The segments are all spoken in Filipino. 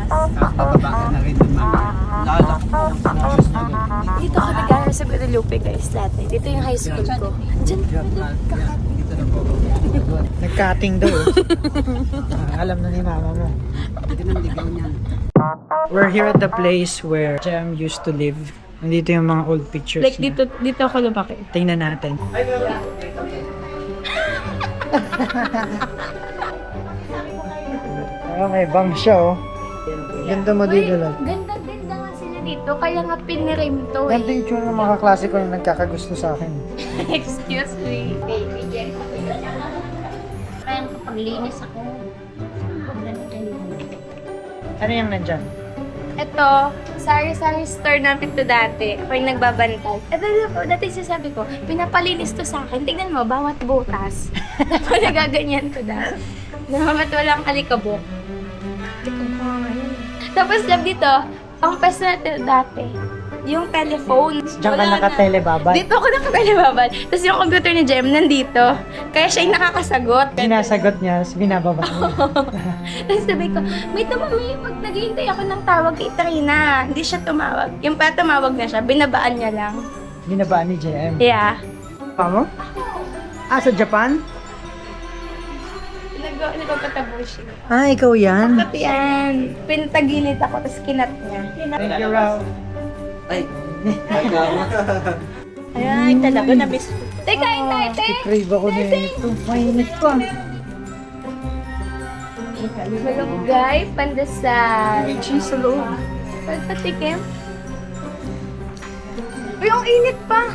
Bababa ka na rin naman. Lalak mo ng pangayos na ganun. Dito ako nag-aaral sa Guadalupe guys dati. Dito yung high school ko. Diyan. Dito na po. Nagkating daw. Alam na ni mama mo. Dito na ligaw niyan. We're here at the place where Jem used to live. Nandito yung mga old pictures Like niya. dito ako lumaki. Tingnan natin. May bang siya oh. Ganda mo dito lang. Ganda-ganda nga sila dito. Kaya nga pinirim to Ganda yung tsura ng mga klase ko na nagkakagusto sa akin. Excuse me. Baby Jen. Kaya paglinis ako. Ano yung nandyan? Ito, sari-sari store namin to dati. Ako yung nagbabantay. Ito dati sinasabi ko, pinapalinis to sa akin. Tignan mo, bawat butas. Dapat nagaganyan to dati. Dapat walang alikabok. Tapos love dito, ang pwesto natin dati, yung telephone. Diyan ka Wala na. nakatelebabad. Dito ako nakatelebabad. Tapos yung computer ni Jem nandito. Kaya siya yung nakakasagot. Sinasagot niya, binababa niya. Tapos sabi ko, may pag naghihintay ako ng tawag kay Trina. Hindi siya tumawag. Yung pa tumawag na siya, binabaan niya lang. Binabaan ni JM. Yeah. Pa mo? Ah, sa Japan? Nagpapatabo siya. Ah, ikaw yan? At yan, pinatagilid ako, tapos kinat niya. Thank you, Ralph. Ay, magkama. Ay, talaga na-miss ko. Teka, kain tayo, te! Crave ako na ito. Mainit pa. Malunggay, pandesal. May cheese sa loob. Pagpatikim. Uy, ang init pa!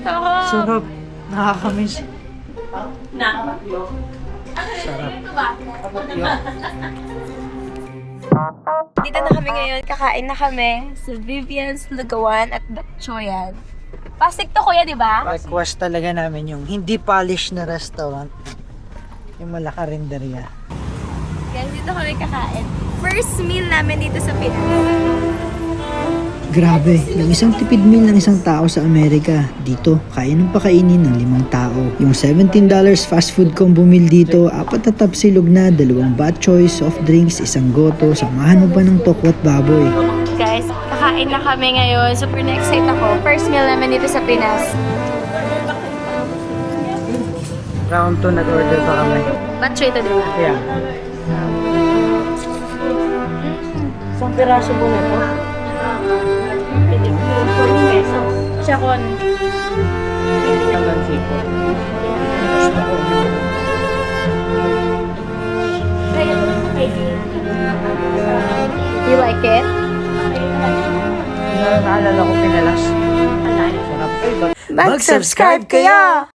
Sarap. Sarap. Nakakamiss. Dito na kami ngayon, kakain na kami sa Vivian's Lugawan at Batchoyan. Pasig to kuya, di ba? Request talaga namin yung hindi polished na restaurant. Yung malaka rinderya. Guys, dito kami kakain. First meal namin dito sa Pinas. Grabe, ng isang tipid meal ng isang tao sa Amerika. Dito, kaya nang pakainin ng 5 tao. Yung $17 fast food combo meal dito, 4 na tapsilog na, 2 bok choy, soft drinks, 1 goto, samahan mo pa ng tokwat baboy. Guys, kakain na kami ngayon. Super na-excite ako. First meal namin dito sa Pinas. Round 2 nag-order pa kami. Batchoy ito, di ba? Yeah. Isang piraso po na ito. 40 pesos. Siya kon. You like it? Naalala ko pinalas. Mag-subscribe kayo!